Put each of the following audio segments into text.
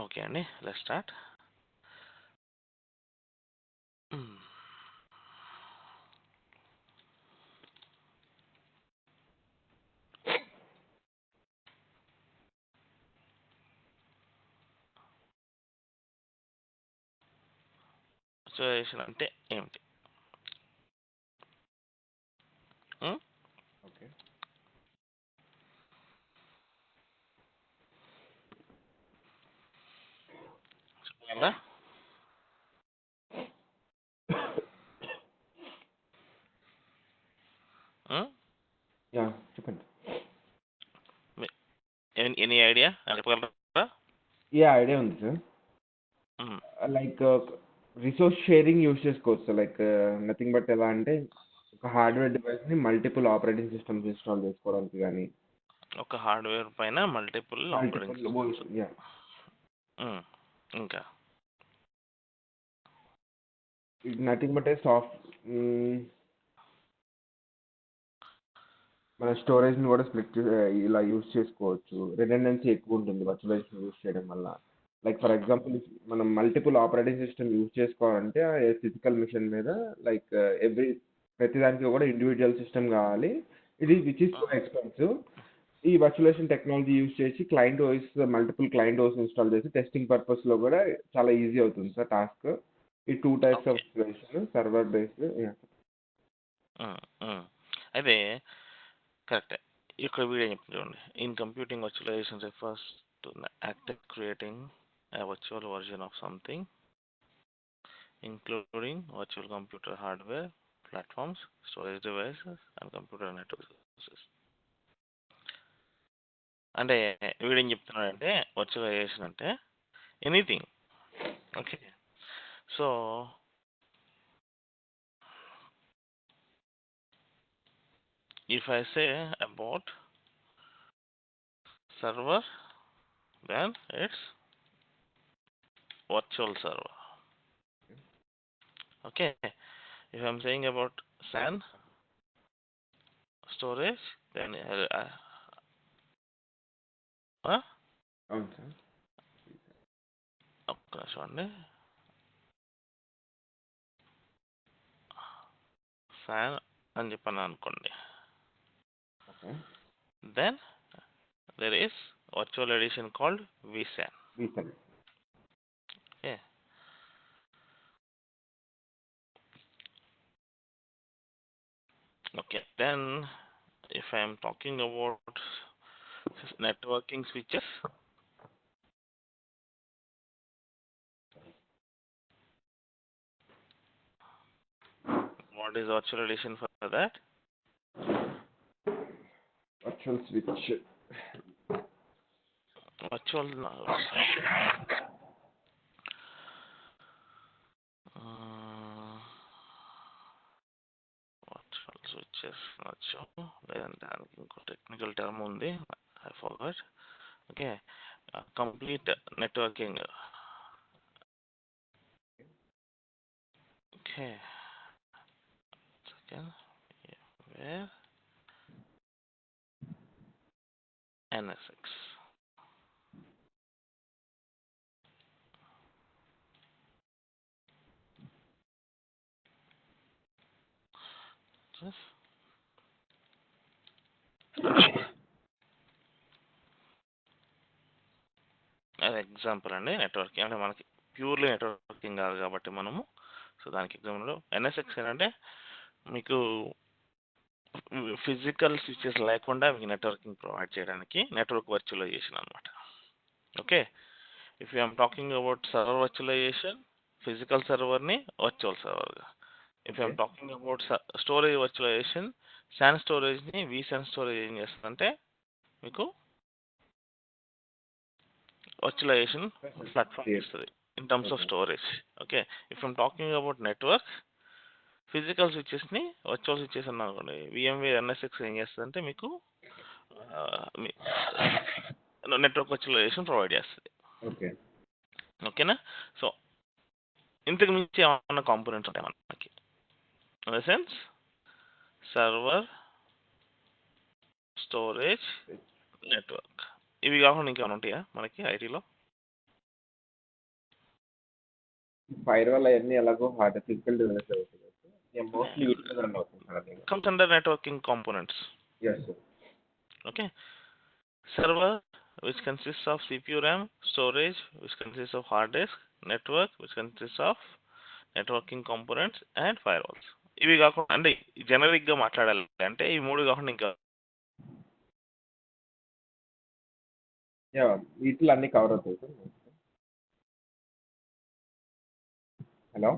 Okay అండి, let's start. Visualisation అంటే ఏమిటి? ఓకే. చెప్పగలరా? యా, చెప్పండి. ఎనీ ఐడియా చెప్పగలరా? ఐడియా ఉంది sir. Like resource sharing use చేసుకోవచ్చు సార్. లైక్ నథింగ్ బట్ ఎలా అంటే ఒక హార్డ్వేర్ డివైస్ని మల్టిపుల్ ఆపరేటింగ్ సిస్టమ్స్ ఇన్స్టాల్ చేసుకోవడానికి కానీ ఒక హార్డ్వేర్ పైన మల్టిపుల్ ఆపరేటింగ్ మల్టిపుల్ సిస్టమ్స్. ఇంకా నథింగ్ బట్ మన స్టోరేజ్ని కూడా స్ప్లిట్ ఇలా యూస్ చేసుకోవచ్చు. రిడెండెన్సీ ఎక్కువ ఉంటుంది వర్చువలైజేషన్ యూస్ చేయడం వల్ల. లైక్ ఫర్ ఎగ్జాంపుల్ మనం మల్టిపుల్ ఆపరేటింగ్ సిస్టమ్ యూస్ చేసుకోవాలంటే ఫిజికల్ మిషన్ మీద లైక్ ప్రతిదానికి కూడా ఇండివిజువల్ సిస్టమ్ కావాలి. ఇది విచ్ ఇస్ సో ఎక్స్పెన్సివ్. ఈ వర్చువలైజేషన్ టెక్నాలజీ యూస్ చేసి client OS multiple client OS install చేసి టెస్టింగ్ పర్పస్లో కూడా చాలా ఈజీ అవుతుంది సార్ టాస్క్. ఈ 2 types of virtualization, server based. అయితే కరెక్టే. ఇక్కడ వీడియో చెప్తుంది చూడండి. In computing virtualization refers to act creating a virtual version of something including virtual computer hardware, platforms, storage devices and computer network services. అంటే వీడేం చెప్తున్నాడంటే virtualisation అంటే anything. Okay, so if I say about server, then it's virtual server. Okay, if I'm saying about SAN storage, then అవును sir. ఒక్క నిమిషం అండి. SAN అని చెప్పాను అనుకోండి, okay. then there is virtual edition called vSAN. Recent. Okay, okay, then if I am talking about networking switches, what is virtual edition for that? Virtual switch. Virtual virtual switches నచ్చు, లేదంటే దానికి ఇంకో technical term ఉంది, I forgot. Okay, complete networking. Okay, second where NSX. అది example అండి. Networking అంటే మనకి purely networking కాదు కాబట్టి మనము, సో దానికి ఎగ్జాంపుల్ NSX ఏంటంటే మీకు ఫిజికల్ స్విచెస్ లేకుండా మీకు నెట్వర్కింగ్ ప్రొవైడ్ చేయడానికి నెట్వర్క్ వర్చువలైజేషన్ అనమాట. Okay, if I'm talking about server virtualization, physical సర్వర్ని వర్చువల్ సర్వర్గా. If I'm talking about storage virtualization, SAN స్టోరేజ్ని vSAN స్టోరేజ్ ఏం చేస్తుందంటే మీకు వర్చువలైజేషన్ ప్లాట్ఫామ్ ఇస్తుంది in terms of storage. Okay, if I'm talking about network, physical స్విచెస్ని virtual switches అన్నా అనుకోండి, VMware NSX ఏం చేస్తుందంటే మీకు నెట్వర్క్ వర్చువలైజేషన్ ప్రొవైడ్ చేస్తుంది. ఓకే. ఓకేనా? సో ఇంతకు మించి ఏమన్నా కాంపోనెంట్స్ ఉంటాయి మనకి, in the sense server, storage, network. ఇవి కాకుండా ఇంకేమైనా ఉంటాయా మనకి ఐటీలో? ఫైర్వాల్ అవన్నీ ఎలాగో హార్డ్ ఫిజికల్ డివైస్ అవుతుంది. మోస్ట్లీ వీటి మీద రన్ అవుతుంది సార్ అది. comes under networking components. Yes sir. Okay, server which consists of CPU RAM, storage which consists of hard disk, network which consists of networking components and firewalls. ఇవి కాకుండా అంటే generic గా మాట్లాడాలి అంటే ఈ మూడు కాకుండా ఇంకా యా వీటిలో అన్ని కవర్ అవుతాయి sir. Hello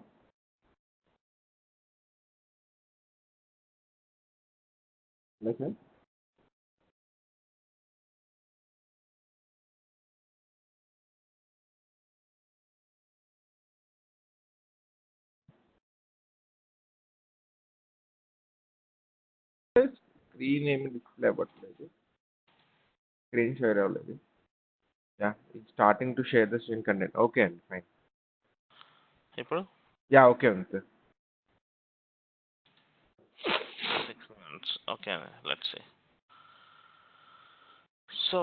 hello sir. Screen ఏమి డిస్ప్లే అవ్వట్లేదు, స్క్రీన్ షేర్ అవ్వలేదు. Yeah it's starting to share the screen content. Okay అండి, ఫైన్. ఇప్పుడు యా ఓకే ఉంది sir. 6 minutes. Okay, let's see. So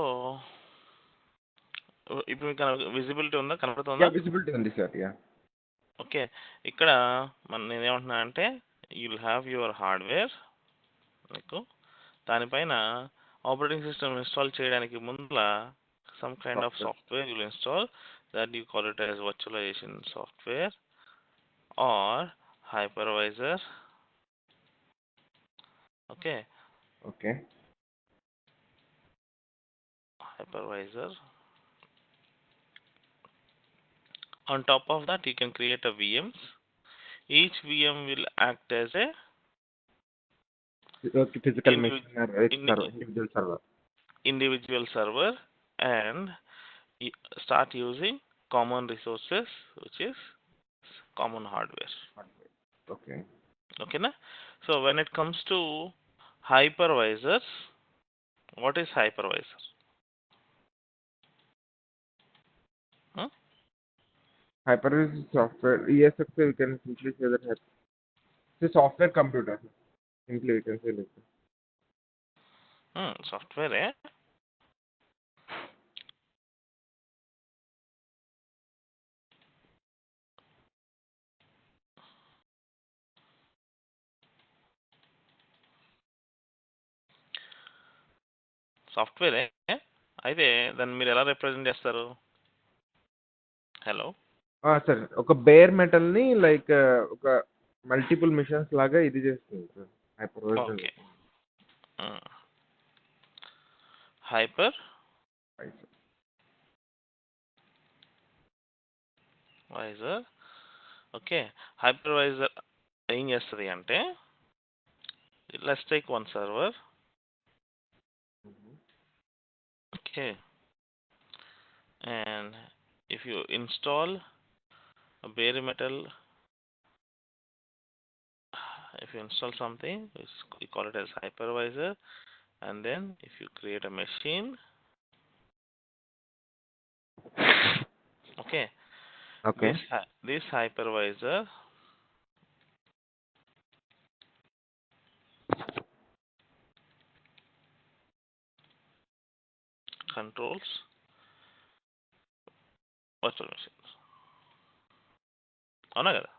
ఇప్పుడు మీకు విజిబిలిటీ ఉందా, కనబడుతుందా? యా విజిబిలిటీ ఉంది సార్. యా ఓకే, ఇక్కడ నేను ఏమంటున్నా అంటే you will have your hardware, మీకు దానిపైన ఆపరేటింగ్ సిస్టమ్ ఇన్స్టాల్ చేయడానికి ముందర some kind of software you will install that you call it as virtualization software or hypervisor. Okay okay hypervisor. On top of that you can create a VMs. Each VM will act as a physical machine individual server. individual server and start using common resources which is common hardware. Okay Okay na? So when it comes to hypervisors, what is hypervisor? Hypervisor software, yes sir, you can simply say that it's a software computer. Simply you can say like that. Software software అయితే దాన్ని మీరు ఎలా represent చేస్తారు? Hello sir, ఒక bare metal ని like ఒక multiple machines లాగా ఇది చేస్తుంది sir hypervisor. Okay, hypervisor. Okay, hypervisor ఏం చేస్తుంది అంటే let's take one server. Okay, and if you install a bare metal, if you install something which we call it as hypervisor, and then if you create a machine, okay, this hypervisor controls virtual machines. అవునా కదా?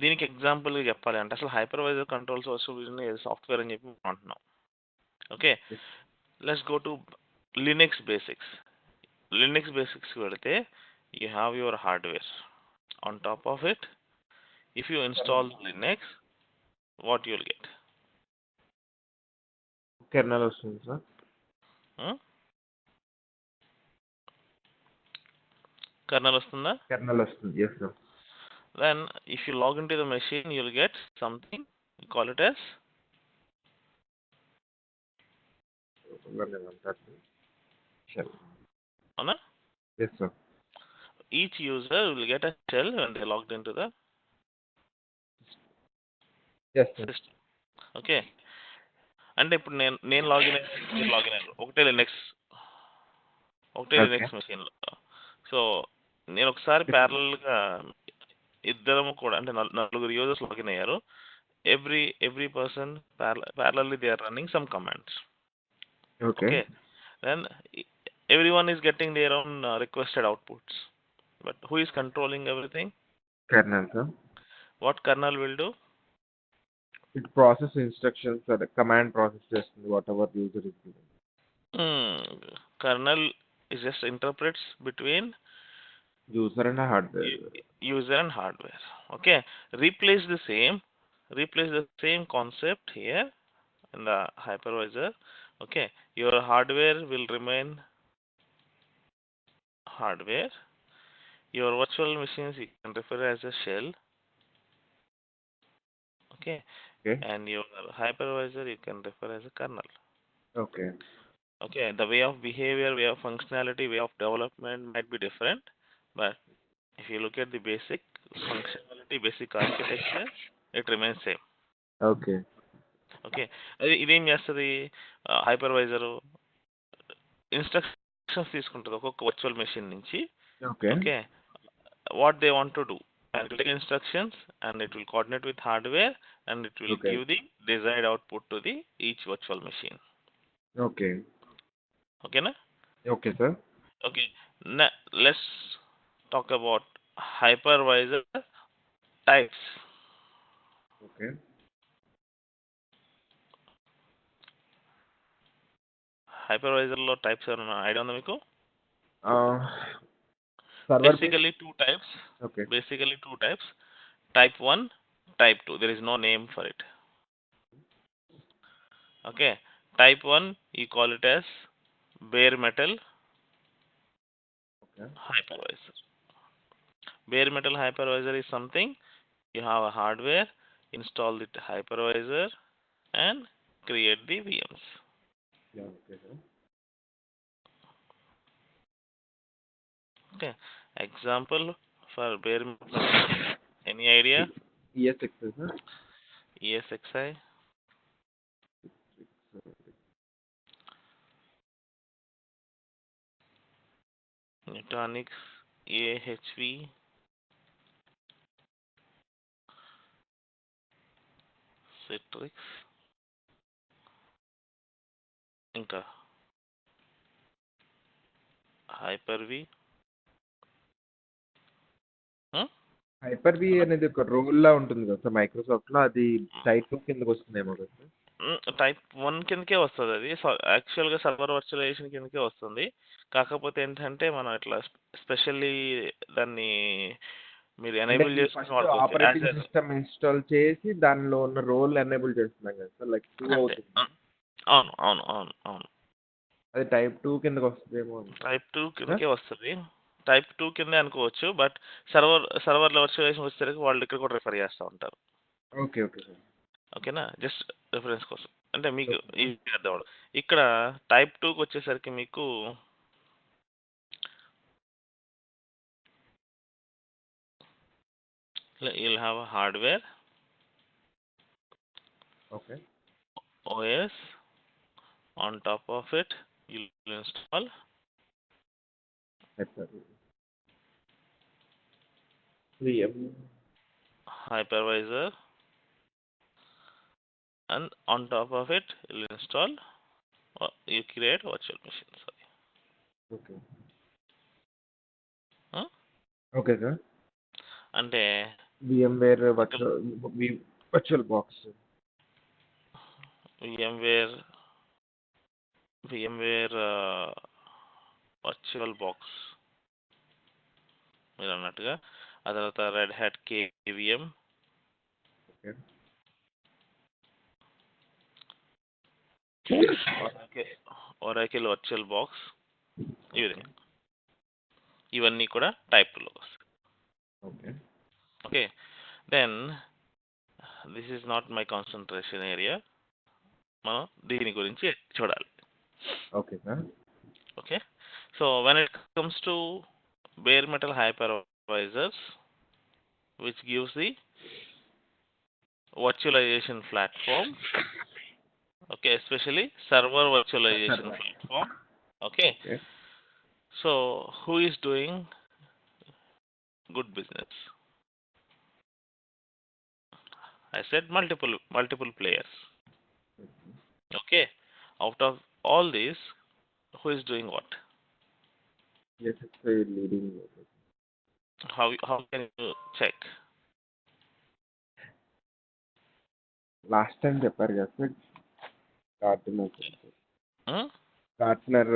దీనికి example చెప్పాలి అంటే అసలు hypervisor controls virtual software అని చెప్పి అంటున్నాం. Okay, let's go to Linux basics. Linux basics పెడితే you have your hardware. On top of it if you install Linux, what you will get? Kernel వస్తుంది సార్. Kernel వస్తుందా? కెర్నల్ వస్తుంది, yes sir. Then if you log into the machine you will get something, we call it as shell. Anna? Yes sir. Each user will get a shell when they logged into the system. Okay, అంటే ఇప్పుడు నేను login మీరు login అయ్యారు ఒకటే Linux machine లో. So నేను ఒకసారి ప్యారలల్గా ఇద్దరము కూడా అంటే నలుగురు యూజర్స్ లాగిన్ అయ్యారు. every person parallelly they are running some commands. Okay, then everyone is getting their own requested outputs. But who is controlling everything? Kernel, sir. What kernel will do? It process instructions or the command process చేస్తుంది whatever user is giving. Kernel is just interprets between User and hardware. user and hardware. Okay, replace the same concept here in the hypervisor. Okay, your hardware will remain hardware. Your virtual machines you can refer as a shell. Okay, Okay. and your hypervisor you can refer as a kernel. Okay. Okay, the way of behavior, way of functionality, way of development might be different, but if you look at the basic functionality, basic architecture, it remains same. Okay. Okay, ఇదేం చేస్తుంది hypervisor instructions తీసుకుంటుంది ఒక్కొక్క virtual machine నుంచి. Okay. Okay, what they want to do, and it will take instructions and it will coordinate with hardware and it will Okay. give the desired output to the each virtual machine. Okay. Okay na? Okay, sir. Okay, let's talk about hypervisor types. Okay. Hypervisor లో types ఏమైనా idea ఉందా మీకు? Server Basically two types. Okay. Basically two types. Type 1, type 2. There is no name for it. Okay. Type 1, you call it as bare metal Okay. hypervisor. Bare metal hypervisor is something you have a hardware, install the hypervisor, and create the VMs. Yeah, okay, sir. Okay. Example for bare metal. Any idea? ESX, sir. ESXi, Nutanix, AHV, Citrix, ఇంకా Hyper-V. హైపర్-వి అనేది ఒక role లా ఉంటుంది కదా sir Microsoft లో, అది type 2 కిందకి వస్తుందేమో కదా సార్? టైప్ 1 కిందకే వస్తుంది అది. యాక్చువల్గా సర్వర్ వర్చువలైజేషన్ కిందకే వస్తుంది. కాకపోతే ఏంటంటే మనం ఇట్లా స్పెషల్లీ దాన్ని మీరు ఎనేబుల్ చేసుకుని వాడుకోవచ్చు. ఆపరేటింగ్ సిస్టమ్ ఇన్స్టాల్ చేసి దానిలో ఉన్న రోల్ ఎనేబుల్ చేస్తున్నాం కదా సార్, లైక్ 2 అంతే. అవుతుంది. అవును అవును అవును అవును అది టైప్ 2 కిందకి వస్తుందేమో. టైప్ 2 కిందకే వస్తుంది. టైప్ 2 కిందే అనుకోవచ్చు. బట్ సర్వర్లో వర్చువలైజేషన్ వచ్చేసరికి వాళ్ళు ఇక్కడ కూడా రిఫర్ చేస్తూ ఉంటారు. Okay okay sir. ఓకేనా, జస్ట్ రిఫరెన్స్ కోసం అంటే మీకు ఈజీ అర్థం అవ్వడం. ఇక్కడ టైప్ 2కి వచ్చేసరికి మీకు you'll have a hardware, okay. OS, on top of it you'll install hypervisor, and on top of it you'll install you create virtual machine. Sorry. Okay. Huh? Okay sir. అంటే VMware virtual box. VMware virtual box మీరు అన్నట్టుగా. ఆ తర్వాత red hat KVM, Oracle virtual box, ఇవన్నీ కూడా type 2లో వస్తాయి. Okay. Okay, then this is not my concentration area. మనం దీని గురించి చూడాలి. Okay sir. Okay, so when it comes to bare metal hypervisors, which gives the virtualization platform, okay, especially server virtualization platform. Okay, so who is doing good business? I said multiple players. Okay, out of all these, who is doing what? Yes, it's a leading. How can you check? Last time చెప్పారు కదా sir, gardener Hmm? Gardener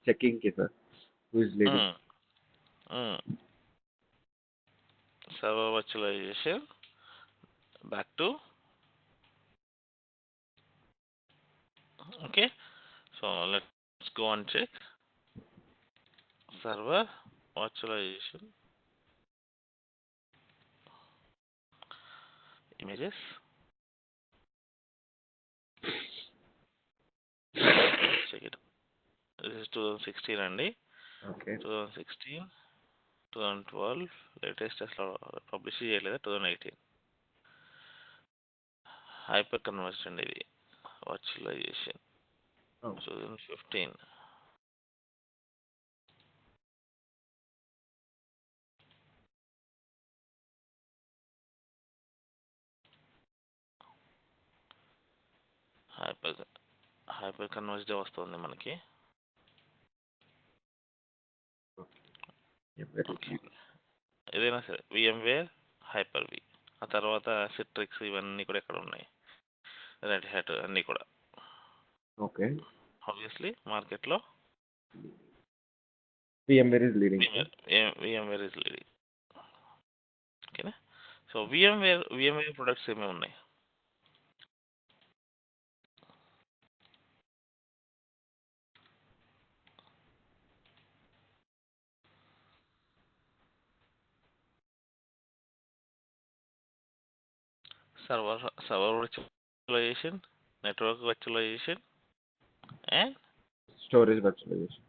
చెకింగ్కి sir, who is leading. Hmm. Server virtualization. Back to. Okay. So let's go and check server virtualization images. Check it. This is 2016 అండి. Okay 2016, 2012 latest అసలు publish చేయలేదు. 2018 hyper conversion అండి ఇది virtualisation. 2015 hyper కన్వర్జ్డే వస్తుంది మనకి. Okay, ఏదైనా సరే VMware హైపర్-వి, ఆ తర్వాత సిట్రిక్స్ ఇవన్నీ కూడా ఎక్కడ ఉన్నాయి, రెడ్ హ్యాట్ అన్నీ కూడా. ఓకే ఆబ్వియస్లీ మార్కెట్లో VMware is leading. VMware is leading. ఓకేనా. సో VMware ప్రొడక్ట్స్ ఏమేమి ఉన్నాయి? server virtualization, network virtualization, and Storage virtualization.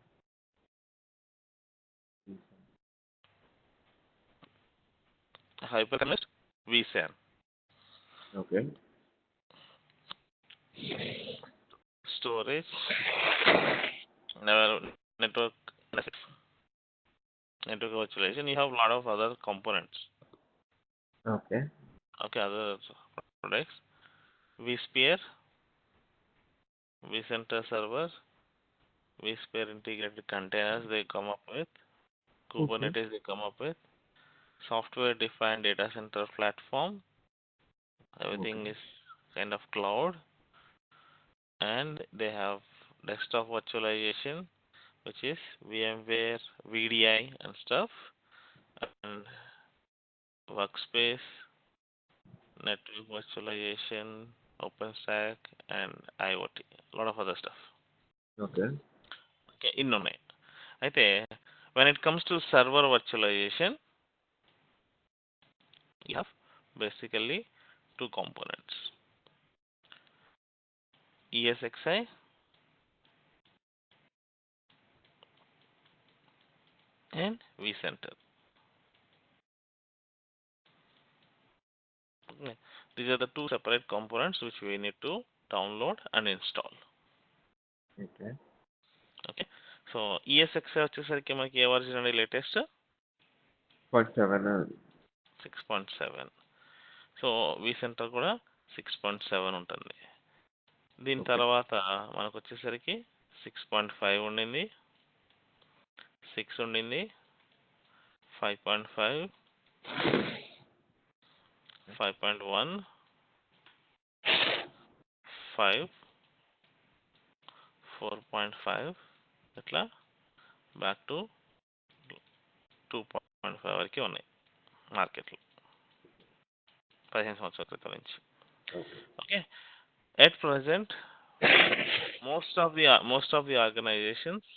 hyperconverged vSAN. Okay. Storage, network virtualization. You have a lot of other components. Okay. Okay, other products. vSphere, vCenter server, vSphere integrated containers they come up with. Kubernetes they come up with. Software defined data center platform. Everything is kind of cloud. And they have desktop virtualization, which is VMware, VDI and stuff. And workspace, network virtualization, OpenStack, and IoT. A lot of other stuff. Okay. Okay, ఇన్ని ఉన్నాయి. అయితే when it comes to server virtualization, you have basically two components: ESXi and vCenter. Okay. These are the two separate components which we need to download and install. Okay. Okay. So ESXi వచ్చేసరికి మనకి ఏ version అండి latest? 0.7. 6.7. So vCenter కూడా 6.7 ఉంటుంది. దీని తర్వాత మనకు వచ్చేసరికి 6.5 ఉండింది, 6 ఉండింది, 5.5, 5.1, 5, 4.5 ఇట్లా బ్యాక్ టు 2.5 వరకు ఉన్నాయి మార్కెట్లో 15 సంవత్సరాల క్రితం నుంచి. Okay, at present most of the organisations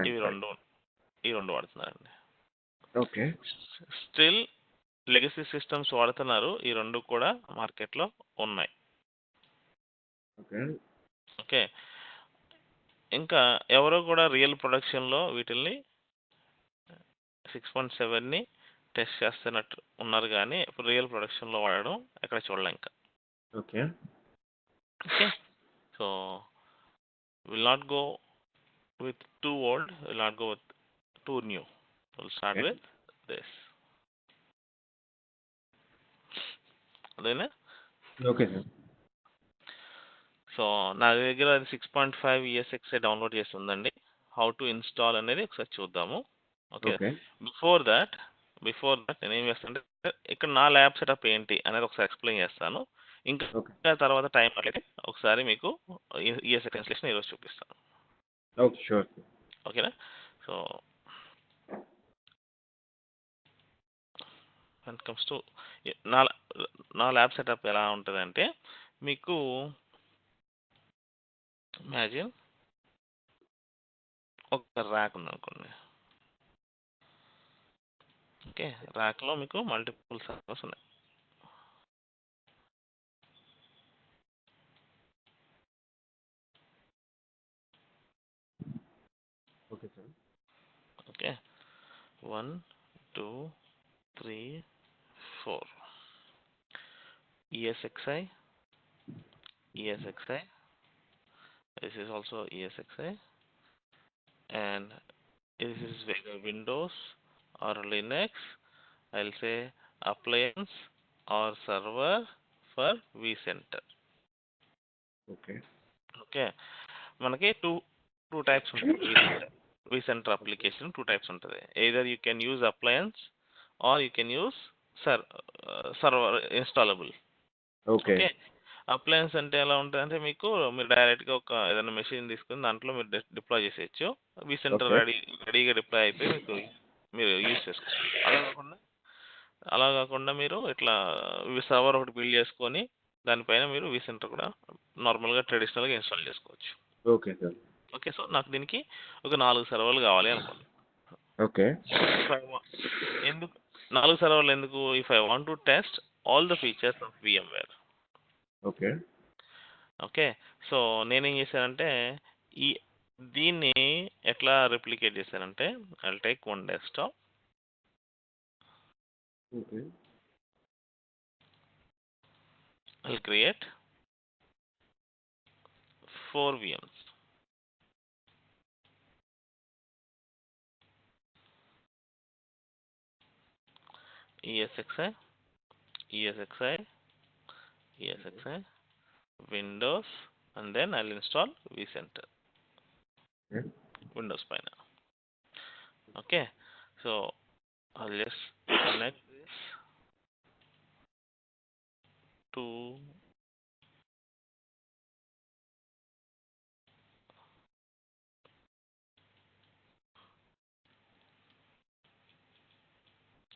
ఈ రెండు వాడుతున్నారండి. ఓకే. స్టిల్ లెగసీ సిస్టమ్స్ వాడుతున్నారు. ఈ రెండు కూడా మార్కెట్లో ఉన్నాయి. ఓకే, ఇంకా ఎవరో కూడా రియల్ ప్రొడక్షన్లో వీటిల్ని 6.7ని టెస్ట్ చేస్తున్నట్టు ఉన్నారు, కానీ ఇప్పుడు రియల్ ప్రొడక్షన్లో వాడడం ఎక్కడ చూడలే ఇంకా. Okay. Okay, so will not go with too old, will not go with too new, will start with this. అదేనా? Okay sir. సో నా దగ్గర అది 6.5 ESXi డౌన్లోడ్ చేసి ఉందండి. హౌ టు ఇన్స్టాల్ అనేది ఒకసారి చూద్దాము. ఓకే. ఓకే. బిఫోర్ దట్ నేనేం చేస్తానంటే ఇక్కడ నా ల్యాబ్ సెటప్ ఏంటి అనేది ఒకసారి ఎక్స్‌ప్లెయిన్ చేస్తాను. ఓకే. ఇంకా తర్వాత టైం పట్టితే ఒకసారి మీకు ఈఎస్ఎక్స్ ఇన్‌స్టలేషన్ ఈరోజు చూపిస్తాను. ఓకే. షూర్. ఓకేనా? So, when it comes to నా నా ల్యాబ్ సెటప్ ఎలా ఉంటదంటే మీకు ఇమాజిన్ ఒక ర్యాక్ ఉందనుకోండి. ఓకే. ర్యాక్‌లో మీకు మల్టిపుల్ సర్వర్స్ ఉన్నాయి. Okay sir. Okay. 1, 2, 3, 4 ESXi, ESXi. This is also ESXi, and this is whether Windows or Linux. I'll say appliance or server for vCenter. Okay. Okay. మనకి two types ఉంటుంది vCenter application. Two types ఉంటుంది. Either you can use appliance or you can use server installable. Okay. Okay. Appliance అంటే ఎలా ఉంటదంటే మీరు డైరెక్ట్‌గా ఒక ఏదైనా మెషిన్ తీసుకొని దాంట్లో మీరు డిప్లాయ్ చేసేయొచ్చు. vCenter okay. రెడీగా డిప్లాయ్ అయిపోయి మీరు యూజ్ చేసుకోవచ్చు. అలా కాకుండా మీరు ఇట్లా సర్వర్ ఒకటి బిల్డ్ చేసుకొని దానిపైన మీరు vCenter కూడా నార్మల్‌గా ట్రెడిషనల్‌గా ఇన్‌స్టాల్ చేసుకోవచ్చు. Okay sir. ఓకే. సో, నాకు దీనికి ఒక 4 సర్వర్‌లు కావాలి అనుకోండి. ఓకే. ఇఫ్ ఐ వా ఎందుకు 4 సర్వర్‌లు ఎందుకు? If I want to test all the features of VMware. Okay. Okay. So, నేనేం చేశానంటే ఈ దీన్ని ఎట్లా రెప్లికేట్ చేశానంటే I'll take one desktop. Okay. I'll create 4 VMs. ESXi, ESXi, ESXi, Windows, and then I'll install vCenter. Okay. Windows పైన. Okay. So, I'll just connect this to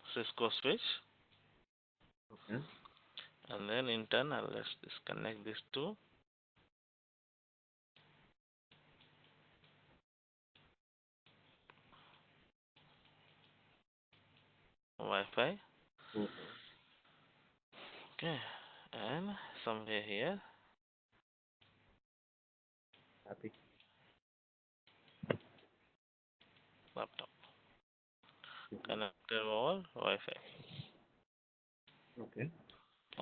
Cisco switch, okay. and then in turn I'll just disconnect this to Wi-Fi. Okay. Okay. And somewhere here happy. laptop connected over Wi-Fi. Okay.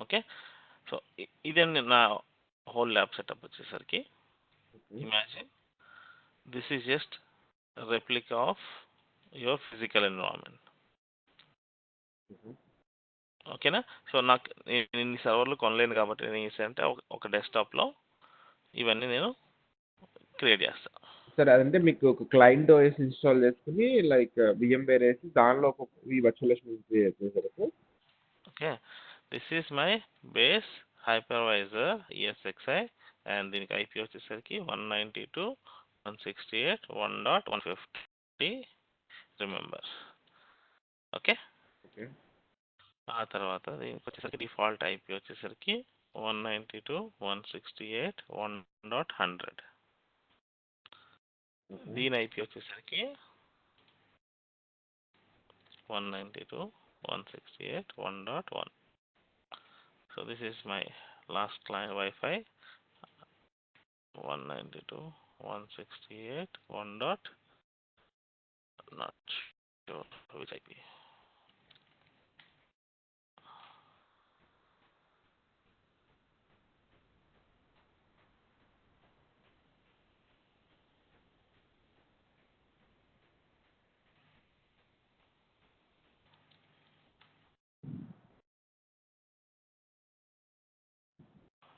Okay. So, ఇదండి నా whole lab setup వచ్చేసరికి. Okay. Imagine this is just a replica of your physical environment. ఓకేనా? So, నాకు నేను ఇన్ని సర్వర్లు కొనలేను కాబట్టి నేను ఏం చేశానంటే ఒక డెస్క్‌టాప్‌లో ఇవన్నీ నేను క్రియేట్ చేస్తా. సార్ అదంటే మీకు ఒక క్లయింట్ ఓఎస్ ఇన్‌స్టాల్ చేసుకొని లైక్ VMware ఏసి దానిలో ఒక ఈ వర్చువలైజేషన్ క్రియేట్ చేసారా sir? Okay. This is my base hypervisor ESXi, and దీనికి ఐపీ వచ్చేసరికి 192.168.1.150 రిమెంబర్. ఓకే. ఓకే. ఆ తర్వాత దీనికి వచ్చేసరికి డిఫాల్ట్ ఐపీ వచ్చేసరికి 192.168.1.100. దీని ఐపీ వచ్చేసరికి 192.168.1.1. So this is my last client Wi-Fi 192.168.1. Not sure which IP.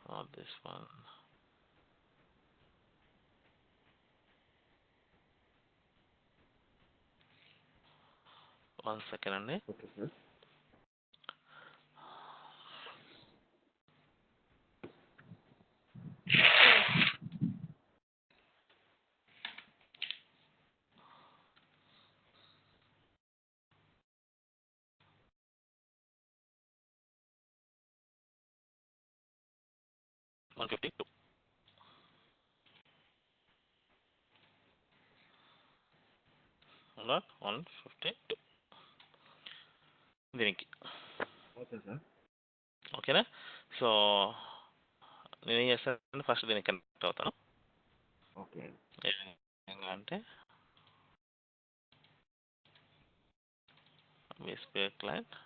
Not this one. 1 second అండి. Okay sir. నాట్ 152 దీనికి. Okay sir. ఓకేనా? సో నేనేం చేస్తానంటే ఫస్ట్ దీనికి కనెక్ట్ అవుతాను. ఓకే. ఏ విధంగా అంటే బేస్పే క్లయింట్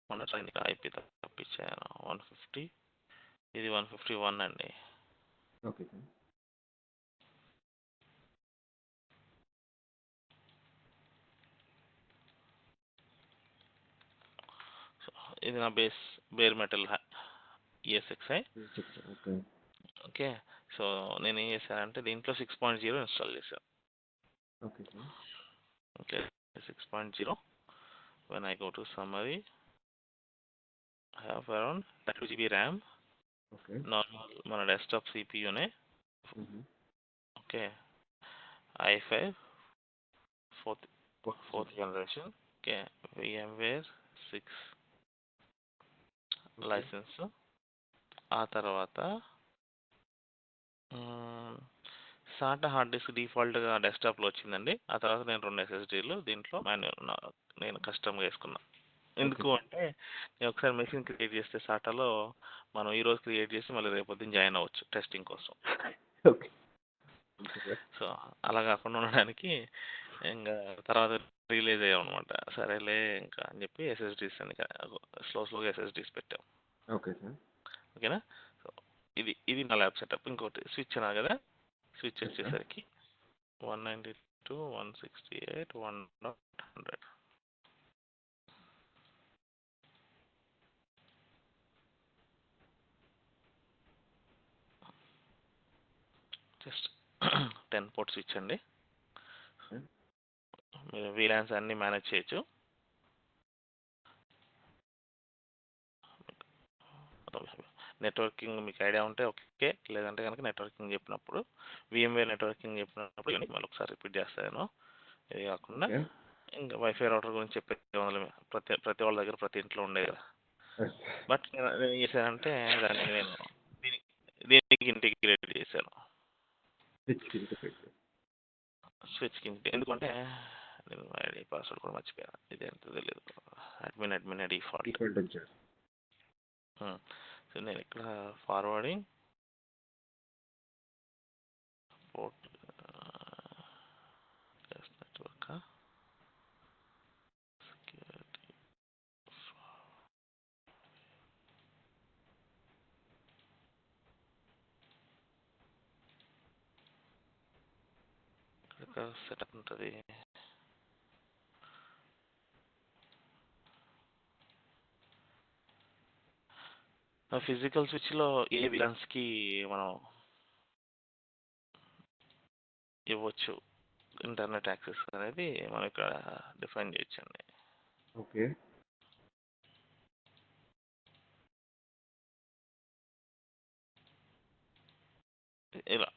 మొన్న ఐపీ తప్పించాను 150, ఇది 151 అండి. Okay sir. సో ఇది నా bare metal ESXi. Okay. Okay. So నేను ఏం చేశానంటే దీంట్లో 6.0 ఇన్స్టాల్ చేశాను. Okay sir. Okay. 6.0 when I go to summary I have around 32 GB RAM. Okay. Normal మన డెస్క్టాప్ CPUనే. Okay. i5 fourth generation. Okay. VMware 6 license. ఆ తర్వాత SATA హార్డ్ డిస్క్ డిఫాల్ట్గా డెస్క్టాప్లో వచ్చిందండి. ఆ తర్వాత నేను 2 SSDలు దీంట్లో నేను కస్టమ్గా వేసుకున్నాను. ఎందుకు అంటే నేను ఒకసారి మెషిన్ క్రియేట్ చేస్తే SATAలో మనం ఈరోజు క్రియేట్ చేసి మళ్ళీ రేపొద్దున జాయిన్ అవ్వచ్చు టెస్టింగ్ కోసం. ఓకే. సో అలా కాకుండా ఉండడానికి ఇంకా తర్వాత రిలీజ్ అయ్యాం అనమాట. సరేలే ఇంకా అని చెప్పి SSDస్ అని స్లోగా SSDస్ పెట్టాం. Okay sir. ఓకేనా? సో ఇది నా ల్యాబ్ సెటప్. ఇంకోటి స్విచ్ అన్నా కదా, స్విచ్ వచ్చేసరికి 192, 168, 100. జస్ట్ 10 పోర్ట్ స్విచ్ అండి. మీరు VLANs అన్నీ మేనేజ్ చేయొచ్చు. నెట్వర్కింగ్ మీకు ఐడియా ఉంటే ఓకే, లేదంటే కనుక నెట్వర్కింగ్ చెప్పినప్పుడు VMware నెట్వర్కింగ్ చెప్పినప్పుడు మళ్ళీ ఒకసారి రిపీట్ చేస్తాను. ఇది కాకుండా ఇంకా వైఫై రౌటర్ గురించి చెప్పే ప్రతి వాళ్ళ దగ్గర ప్రతి ఇంట్లో ఉండేది కదా. బట్ నేను ఏం చేశానంటే దాన్ని నేను దీనికి ఇంటిగ్రేట్ చేశాను. స్విచ్కి ఎందుకంటే నేను ఐడి పాస్వర్డ్ కూడా మర్చిపోయాను. ఇది ఎంత తెలియదు. Admin default. సో నేను ఇక్కడ ఫార్వర్డింగ్ పోర్ట్ నెట్వర్క్ సెక్యూరిటీ ఇక్కడ సెటప్ ఉంటుంది. ఫిజికల్ స్విచ్లో ఏ విలన్స్కి మనం ఇవ్వచ్చు ఇంటర్నెట్ యాక్సెస్ అనేది మనం ఇక్కడ డిఫైన్ చేయొచ్చండి. ఓకే. ఇలా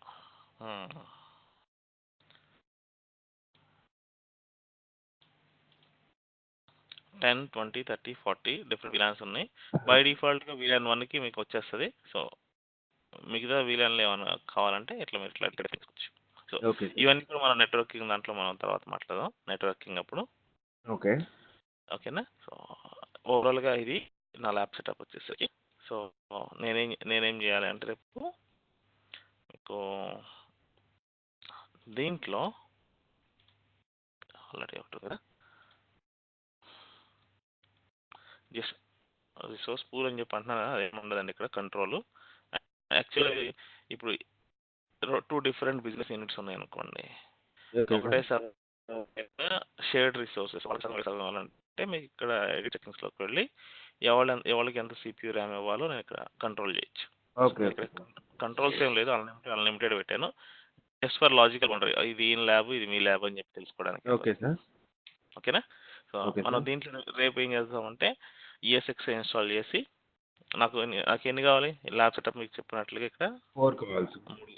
10, 20, 30, 40 డిఫరెంట్ విలాన్స్ ఉన్నాయి. బై డిఫాల్ట్గా VLAN 1కి మీకు వచ్చేస్తుంది. సో మిగతా VLANలు ఏమైనా కావాలంటే ఇట్లా మీరు ఇట్లా తీసుకోవచ్చు. సో ఇవన్నీ కూడా మనం నెట్వర్కింగ్ దాంట్లో మనం తర్వాత మాట్లాడదాం నెట్వర్కింగ్ అప్పుడు. ఓకే. ఓకేనా? సో ఓవరాల్గా ఇది నా ల్యాబ్ సెటప్ వచ్చేసరికి. సో నేనేం చేయాలి అంటే రేపు మీకు దీంట్లో ఆల్రెడీ ఒకటి కదా జస్ట్ రిసోర్స్ పూల్ అని చెప్పి అంటున్నాను కదా, అదేమి ఉండదండి ఇక్కడ కంట్రోల్. యాక్చువల్లీ ఇప్పుడు 2 డిఫరెంట్ బిజినెస్ యూనిట్స్ ఉన్నాయి అనుకోండి. ఒకటే షేర్డ్ రిసోర్సెస్ కావాలంటే మీకు ఇక్కడ ఎడిట్ సెట్టింగ్స్లోకి వెళ్ళి ఎవరికి ఎంత CPU RAM ఇవ్వాలో నేను ఇక్కడ కంట్రోల్ చేయొచ్చు. కంట్రోల్స్ ఏం లేదు, అన్లిమిటెడ్ పెట్టాను. జస్ట్ ఫర్ లాజికల్ ఉండదు ఇది ఈయన ల్యాబ్ ఇది మీ ల్యాబ్ అని చెప్పి తెలుసుకోవడానికి. Okay sir. ఓకేనా? సో ఓకే మనం సార్. దీంట్లో రేపు ఏం చేద్దామంటే ఈఎస్ఎక్స్ ఇన్స్టాల్ చేసి నాకు ఎన్ని కావాలి ల్యాబ్ సెటప్ మీకు చెప్పినట్లుగా ఇక్కడ 4 కావాల్సి. మూడు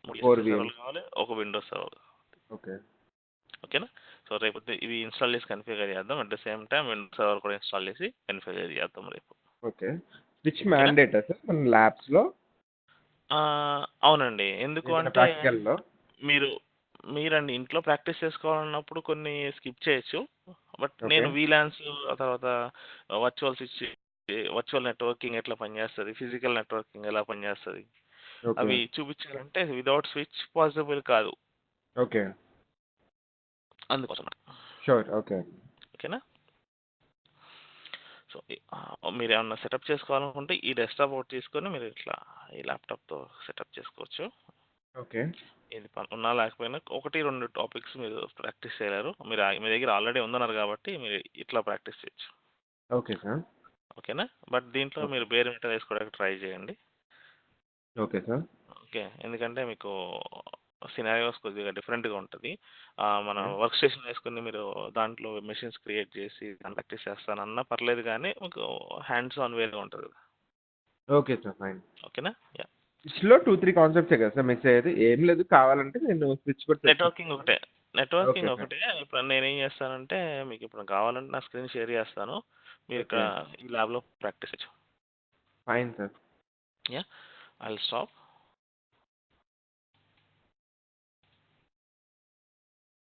మూడు 4 ESX VMs. సర్వర్లు కావాలి, ఒక విండోస్ సర్వర్. ఓకే. ఓకేనా? సో రేపు ఇవి ఇన్స్టాల్ చేసి కన్ఫిగర్ చేద్దాం. At the same time Windows server కూడా ఇన్స్టాల్ చేసి కన్ఫిగర్ చేద్దాం రేపు. ఓకే. స్విచ్ ఓకేనా? మ్యాండేటా సార్ మన ల్యాబ్స్‌లో? అవునండి. ఎందుకు ఏదైనా అంటే ప్రాక్టికల్‌లో? మీరు మీరండి ఇంట్లో ప్రాక్టీస్ చేసుకోవాలన్నప్పుడు కొన్ని స్కిప్ చేయొచ్చు. But okay. నేను వీలాన్స్ ఆ తర్వాత వర్చువల్ స్విచ్, వర్చువల్ నెట్వర్కింగ్ ఎట్లా పనిచేస్తది, ఫిజికల్ నెట్వర్కింగ్ ఎలా పనిచేస్తది, ఓకే. అవి చూపించాలంటే వితౌట్ స్విచ్ పాసిబుల్ కాదు. ఓకే. అందుకోసం. షూర్. ఓకే. ఓకేనా? సో మీరేమన్నా సెటప్ చేసుకోవాలనుకుంటే ఈ డెస్క్టాప్ ఒకటి తీసుకొని మీరు ఇట్లా ఈ ల్యాప్టాప్తో సెటప్ చేసుకోవచ్చు. ఓకే. ఇది ఉన్నా లేకపోయినా 1, 2 టాపిక్స్ మీరు ప్రాక్టీస్ చేయలేరు. మీ దగ్గర ఆల్రెడీ ఉందన్నారు కాబట్టి మీరు ఇట్లా ప్రాక్టీస్ చేయొచ్చు. Okay sir. ఓకేనా? బట్ దీంట్లో ఓకే. మీరు బేర్ మెటల్ వేసుకోవడానికి ట్రై చేయండి. Okay sir. ఓకే. ఎందుకంటే మీకు సినారియోస్ కొద్దిగా డిఫరెంట్‌గా ఉంటది. మన ఓకే. వర్క్ స్టేషన్ వేసుకొని మీరు దాంట్లో మెషిన్స్ క్రియేట్ చేసి దాన్ని ప్రాక్టీస్ చేస్తానన్నా పర్లేదు గానీ మీకు హ్యాండ్స్ ఆన్ వేగా ఉంటది. Okay sir. ఫైన్. ఓకేనా? యాహ్! స్విచ్‌లో 2, 3 కాన్సెప్ట్సే కదా సార్ మిస్ అయ్యేది? ఏం లేదు కావాలంటే నేను స్విచ్ కూడా తెచ్చి నెట్వర్కింగ్ ఒకటే. ఓకే. Networking fine. ఒకటే. ఇప్పుడు నేనేం చేస్తానంటే మీకిప్పుడు కావాలంటే నా స్క్రీన్ షేర్ చేస్తాను. మీరిక్కడ ఓకే. ఈ ల్యాబ్‌లో ప్రాక్టీస్ చేయొచ్చు. Fine sir. Yeah! I will stop.